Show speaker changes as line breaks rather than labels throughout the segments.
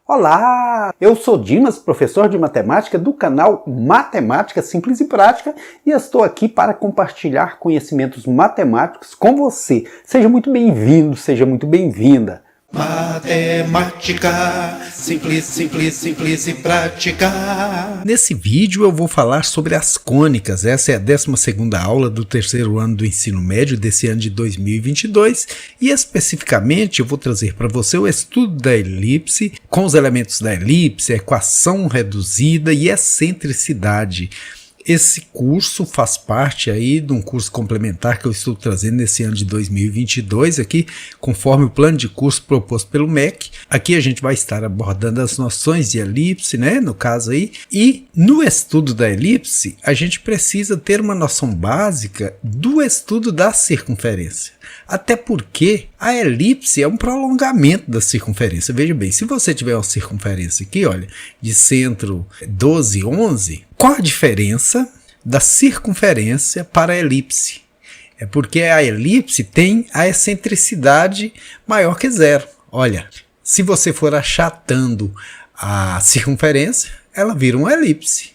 Olá, eu sou Dimas, professor de matemática do canal Matemática Simples e Prática e estou aqui para compartilhar conhecimentos matemáticos com você. Seja muito bem-vindo, seja muito bem-vinda.
Matemática, simples e prática.
Nesse vídeo eu vou falar sobre as cônicas. Essa é a 12ª aula do terceiro ano do ensino médio desse ano de 2022 e especificamente eu vou trazer para você o estudo da elipse com os elementos da elipse, equação reduzida e excentricidade. Esse curso faz parte aí de um curso complementar que eu estou trazendo nesse ano de 2022 aqui, conforme o plano de curso proposto pelo MEC. Aqui a gente vai estar abordando as noções de elipse, né, no caso aí, e no estudo da elipse a gente precisa ter uma noção básica do estudo da circunferência. Até porque a elipse é um prolongamento da circunferência. Veja bem, se você tiver uma circunferência aqui, olha, de centro 12, 11, qual a diferença da circunferência para a elipse? É porque a elipse tem a excentricidade maior que zero. Olha, se você for achatando a circunferência, ela vira uma elipse.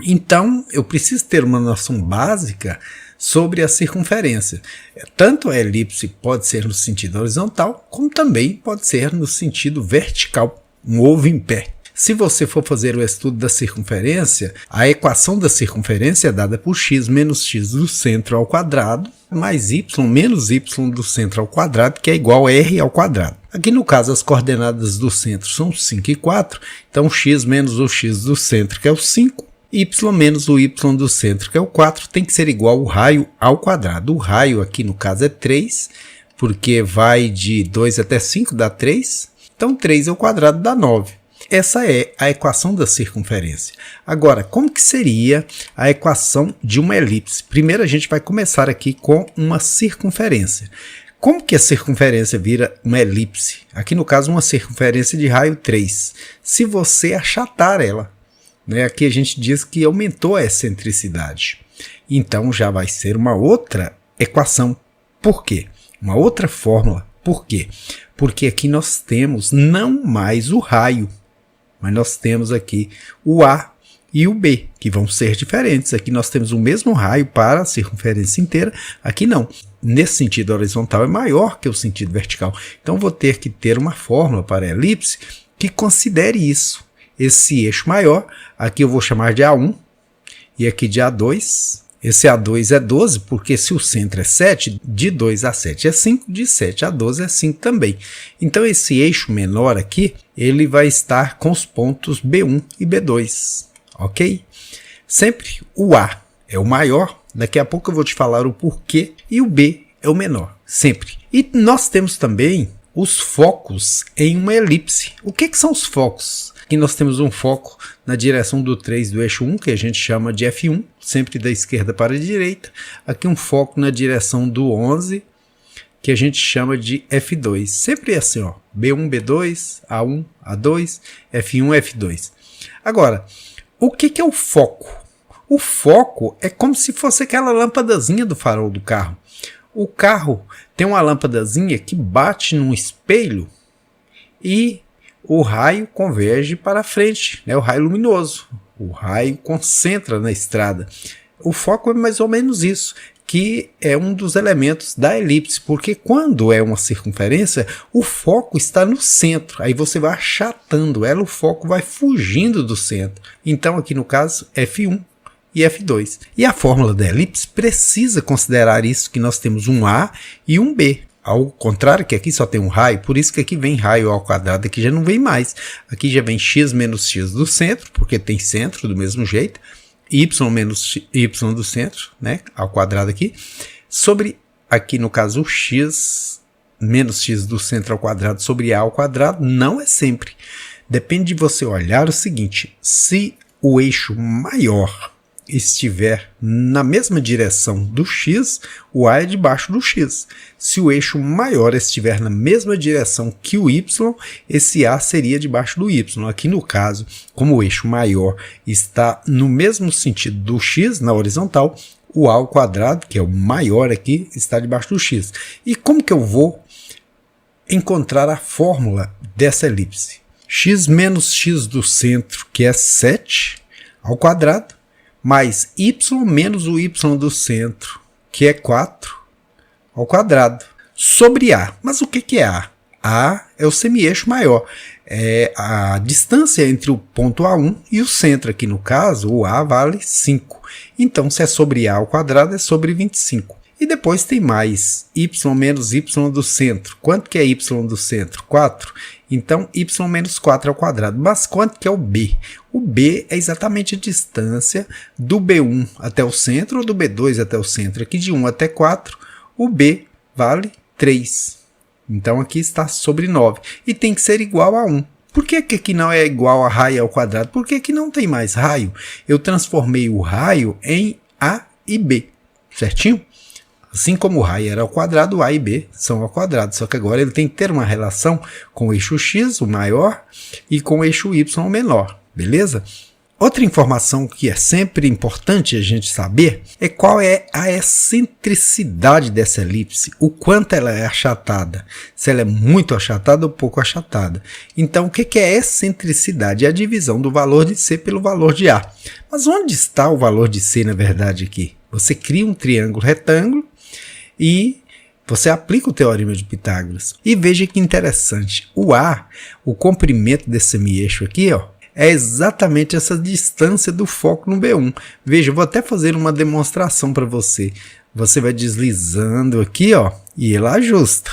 Então, eu preciso ter uma noção básica sobre a circunferência. Tanto a elipse pode ser no sentido horizontal, como também pode ser no sentido vertical, um ovo em pé. Se você for fazer o estudo da circunferência, a equação da circunferência é dada por x menos x do centro ao quadrado, mais y menos y do centro ao quadrado, que é igual a r ao quadrado. Aqui no caso as coordenadas do centro são 5 e 4, então x menos o x do centro, que é o 5, y menos o y do centro, que é o 4, tem que ser igual ao raio ao quadrado. O raio aqui no caso é 3, porque vai de 2 até 5 dá 3, então 3 ao quadrado dá 9. Essa é a equação da circunferência. Agora, como que seria a equação de uma elipse? Primeiro a gente vai começar aqui com uma circunferência. Como que a circunferência vira uma elipse? Aqui no caso uma circunferência de raio 3. Se você achatar ela, né, aqui a gente diz que aumentou a excentricidade. Então já vai ser uma outra equação. Por quê? Uma outra fórmula. Por quê? Porque aqui nós temos não mais o raio, mas nós temos aqui o A e o B, que vão ser diferentes. Aqui nós temos o mesmo raio para a circunferência inteira, aqui não. Nesse sentido horizontal é maior que o sentido vertical. Então vou ter que ter uma fórmula para a elipse que considere isso. Esse eixo maior, aqui eu vou chamar de A1 e aqui de A2. Esse A2 é 12, porque se o centro é 7, de 2 a 7 é 5, de 7 a 12 é 5 também. Então esse eixo menor aqui, ele vai estar com os pontos B1 e B2, ok? Sempre o A é o maior, daqui a pouco eu vou te falar o porquê, e o B é o menor, sempre. E nós temos também os focos em uma elipse. O que são os focos? Aqui nós temos um foco na direção do 3 do eixo 1, que a gente chama de F1, sempre da esquerda para a direita. Aqui um foco na direção do 11, que a gente chama de F2. Sempre assim, ó, B1, B2, A1, A2, F1, F2. Agora, o que é o foco? O foco é como se fosse aquela lâmpadazinha do farol do carro. O carro tem uma lâmpadazinha que bate num espelho e o raio converge para frente, né? O raio luminoso, o raio concentra na estrada. O foco é mais ou menos isso, que é um dos elementos da elipse, porque quando é uma circunferência, o foco está no centro, aí você vai achatando ela, o foco vai fugindo do centro. Então aqui no caso F1 e F2. E a fórmula da elipse precisa considerar isso, que nós temos um A e um B. Ao contrário que aqui só tem um raio, por isso que aqui vem raio ao quadrado, aqui já não vem mais. Aqui já vem x menos x do centro, porque tem centro do mesmo jeito. Y menos y do centro, né, ao quadrado aqui. Sobre, aqui no caso, o x menos x do centro ao quadrado sobre a ao quadrado, não é sempre. Depende de você olhar o seguinte, se o eixo maior estiver na mesma direção do x, o A é debaixo do x. Se o eixo maior estiver na mesma direção que o y, esse A seria debaixo do y. Aqui no caso, como o eixo maior está no mesmo sentido do x, na horizontal, o A ao quadrado, que é o maior aqui, está debaixo do x. E como que eu vou encontrar a fórmula dessa elipse? x menos x do centro, que é 7 ao quadrado, mais y menos o y do centro, que é 4 ao quadrado, sobre A. Mas o que é A? A é o semi-eixo maior, é a distância entre o ponto A1 e o centro. Aqui no caso, o A vale 5. Então, se é sobre A ao quadrado, é sobre 25. E depois tem mais y menos y do centro. Quanto que é y do centro? 4. Então, y menos 4 ao quadrado. Mas quanto que é o B? O B é exatamente a distância do B1 até o centro ou do B2 até o centro. Aqui de 1 até 4, o B vale 3. Então, aqui está sobre 9. E tem que ser igual a 1. Por que aqui não é igual a raio ao quadrado? Porque aqui não tem mais raio. Eu transformei o raio em A e B. Certinho? Assim como o raio era ao quadrado, A e B são ao quadrado. Só que agora ele tem que ter uma relação com o eixo X, o maior, e com o eixo Y, o menor. Beleza? Outra informação que é sempre importante a gente saber é qual é a excentricidade dessa elipse, o quanto ela é achatada, se ela é muito achatada ou pouco achatada. Então, o que é excentricidade? É a divisão do valor de C pelo valor de A. Mas onde está o valor de C, na verdade, aqui? Você cria um triângulo retângulo e você aplica o teorema de Pitágoras. E veja que interessante, o A, o comprimento desse semi-eixo aqui, ó, é exatamente essa distância do foco no B1. Veja, eu vou até fazer uma demonstração para você. Você vai deslizando aqui, ó, e ele ajusta.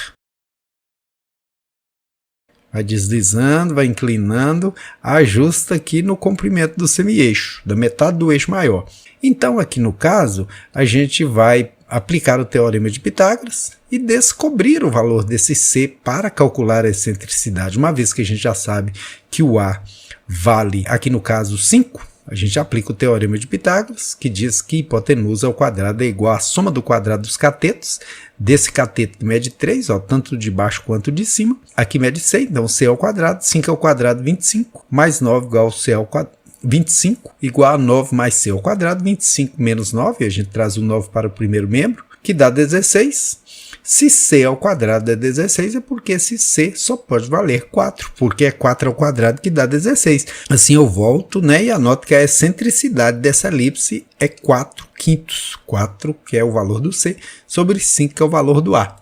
Vai deslizando, vai inclinando, ajusta aqui no comprimento do semi-eixo, da metade do eixo maior. Então, aqui no caso, a gente vai aplicar o teorema de Pitágoras e descobrir o valor desse C para calcular a excentricidade. Uma vez que a gente já sabe que o A vale, aqui no caso, 5, a gente aplica o teorema de Pitágoras, que diz que hipotenusa ao quadrado é igual à soma do quadrado dos catetos, desse cateto que mede 3, ó, tanto de baixo quanto de cima, aqui mede 6, então C ao quadrado, 5 ao quadrado, 25, mais 9 igual ao C ao quadrado, 25 igual a 9 mais C ao quadrado, 25 menos 9, a gente traz o 9 para o primeiro membro, que dá 16. Se C ao quadrado é 16, é porque esse C só pode valer 4, porque é 4 ao quadrado que dá 16. Assim eu volto, né, e anoto que a excentricidade dessa elipse é 4/5. 4, que é o valor do C, sobre 5, que é o valor do A.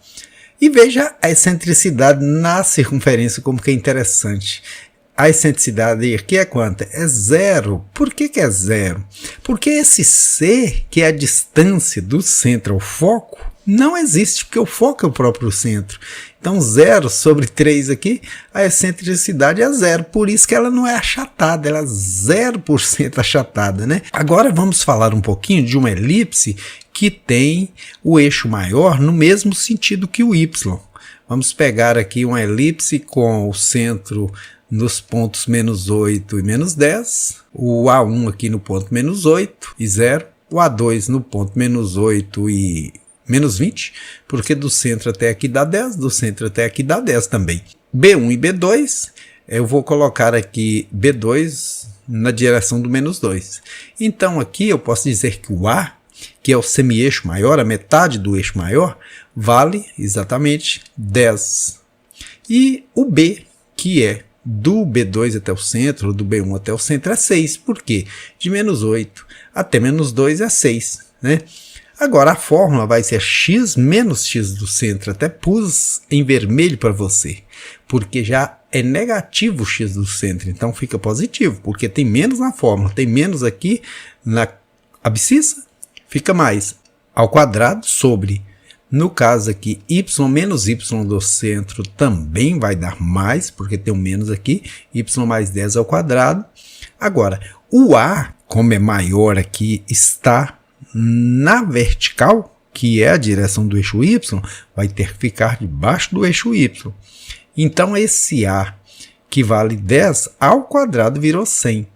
E veja a excentricidade na circunferência, como que é interessante. A excentricidade aqui é quanta? É 0. Por que é 0? Porque esse C, que é a distância do centro ao foco, não existe, porque o foco é o próprio centro. Então, 0 sobre 3 aqui, a excentricidade é 0. Por isso que ela não é achatada, ela é 0% achatada, né? Agora vamos falar um pouquinho de uma elipse que tem o eixo maior no mesmo sentido que o Y. Vamos pegar aqui uma elipse com o centro nos pontos menos 8 e menos 10, o A1 aqui no ponto menos 8 e 0, o A2 no ponto menos 8 e menos 20, porque do centro até aqui dá 10, do centro até aqui dá 10 também. B1 e B2, eu vou colocar aqui B2 na direção do menos 2. Então aqui eu posso dizer que o A, que é o semi-eixo maior, a metade do eixo maior, vale exatamente 10. E o B, que é do B2 até o centro, do B1 até o centro, é 6. Por quê? De menos 8 até menos 2 é 6, né? Agora a fórmula vai ser x menos x do centro. Até pus em vermelho para você, porque já é negativo o x do centro, então fica positivo, porque tem menos na fórmula, tem menos aqui na abscissa, fica mais ao quadrado sobre, no caso aqui, y menos y do centro também vai dar mais, porque tem um menos aqui, y mais 10 ao quadrado. Agora, o A, como é maior aqui, está na vertical, que é a direção do eixo Y, vai ter que ficar debaixo do eixo Y. Então, esse A, que vale 10, ao quadrado virou 100.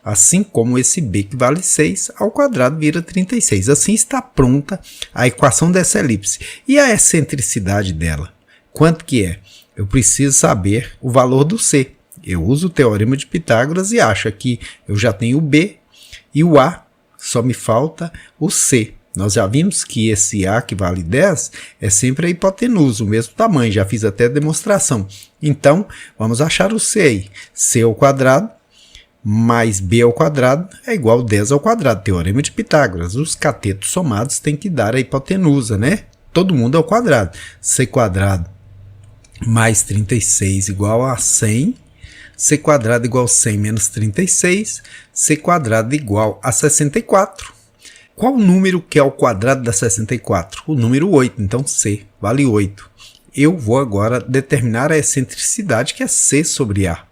Assim como esse B, que vale 6, ao quadrado vira 36. Assim está pronta a equação dessa elipse. E a excentricidade dela? Quanto que é? Eu preciso saber o valor do C. Eu uso o teorema de Pitágoras e acho que eu já tenho o B e o A, só me falta o C. Nós já vimos que esse A que vale 10 é sempre a hipotenusa, o mesmo tamanho, já fiz até demonstração. Então, vamos achar o C aí. C ao quadrado mais B ao quadrado é igual a 10 ao quadrado. Teorema de Pitágoras. Os catetos somados têm que dar a hipotenusa, né? Todo mundo ao quadrado. C quadrado mais 36 igual a 100. C quadrado igual a 100 menos 36. C quadrado igual a 64. Qual o número que é ao quadrado da 64? O número 8, então C vale 8. Eu vou agora determinar a excentricidade, que é C sobre A.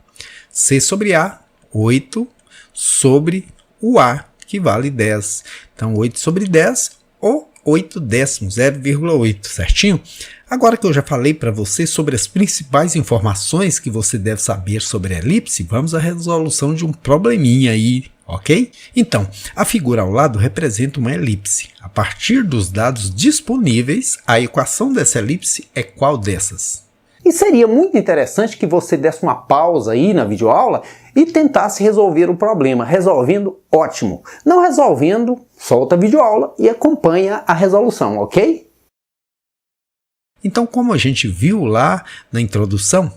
C sobre A, 8 sobre o A, que vale 10. Então, 8 sobre 10, ou 8 décimos, 0,8, certinho? Agora que eu já falei para você sobre as principais informações que você deve saber sobre a elipse, vamos à resolução de um probleminha aí, ok? Então, a figura ao lado representa uma elipse. A partir dos dados disponíveis, a equação dessa elipse é qual dessas?
E seria muito interessante que você desse uma pausa aí na videoaula e tentasse resolver o problema. Resolvendo, ótimo. Não resolvendo, solta a videoaula e acompanha a resolução, ok?
Então, como a gente viu lá na introdução,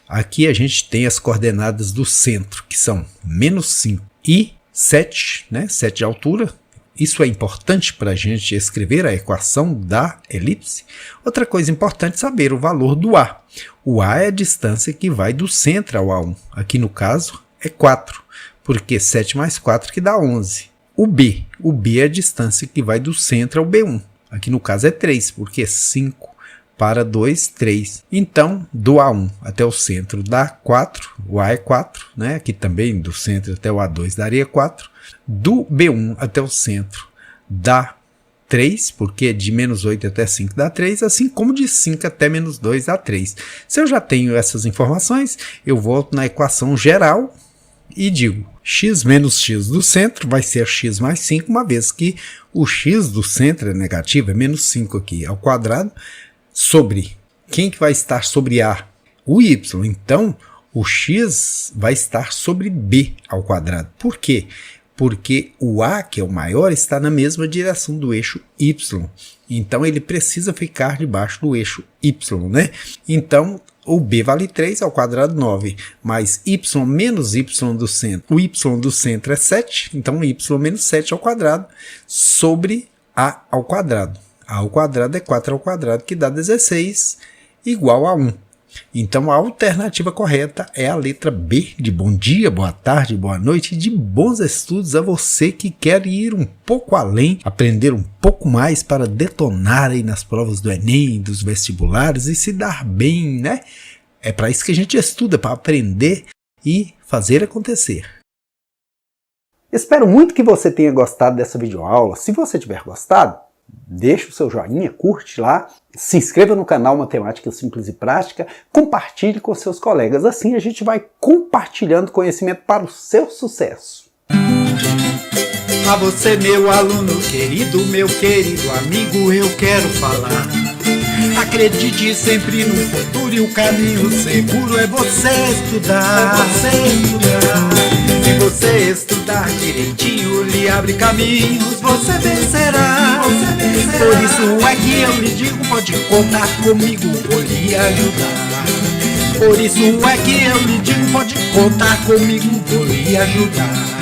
aqui a gente tem as coordenadas do centro, que são menos 5 e 7, né? 7 de altura. Isso é importante para a gente escrever a equação da elipse. Outra coisa importante é saber o valor do A. O A é a distância que vai do centro ao A1. Aqui no caso é 4, porque 7 mais 4 que dá 11. O B é a distância que vai do centro ao B1. Aqui no caso é 3, porque 5 para 2, 3. Então, do A1 até o centro dá 4, o A é 4, né? Aqui também do centro até o A2 daria 4. Do B1 até o centro dá 3, porque de menos 8 até 5 dá 3, assim como de 5 até menos 2 dá 3. Se eu já tenho essas informações, eu volto na equação geral e digo, x menos x do centro vai ser x mais 5, uma vez que o x do centro é negativo, é menos 5 aqui ao quadrado, sobre quem que vai estar sobre A? O y. Então, o x vai estar sobre b ao quadrado. Por quê? Porque o A, que é o maior, está na mesma direção do eixo y. Então, ele precisa ficar debaixo do eixo y, né? Então, o b vale 3 ao quadrado 9, mais y menos y do centro. O y do centro é 7, então y menos 7 ao quadrado sobre A ao quadrado. A ao quadrado é 4 ao quadrado, que dá 16, igual a 1. Então, a alternativa correta é a letra B, de bom dia, boa tarde, boa noite, e de bons estudos a você que quer ir um pouco além, aprender um pouco mais para detonar aí nas provas do Enem, dos vestibulares e se dar bem, né? É para isso que a gente estuda, para aprender e fazer acontecer.
Espero muito que você tenha gostado dessa videoaula. Se você tiver gostado, deixa o seu joinha, curte lá, se inscreva no canal Matemática Simples e Prática, compartilhe com seus colegas, assim a gente vai compartilhando conhecimento para o seu sucesso.
A você, meu aluno querido, meu querido amigo, eu quero falar. Acredite sempre no futuro e o caminho seguro é você estudar. Se você estudar direitinho, lhe abre caminhos, você vencerá. Por isso é que eu lhe digo, pode contar comigo, vou lhe ajudar. Por isso é que eu lhe digo, pode contar comigo, vou lhe ajudar.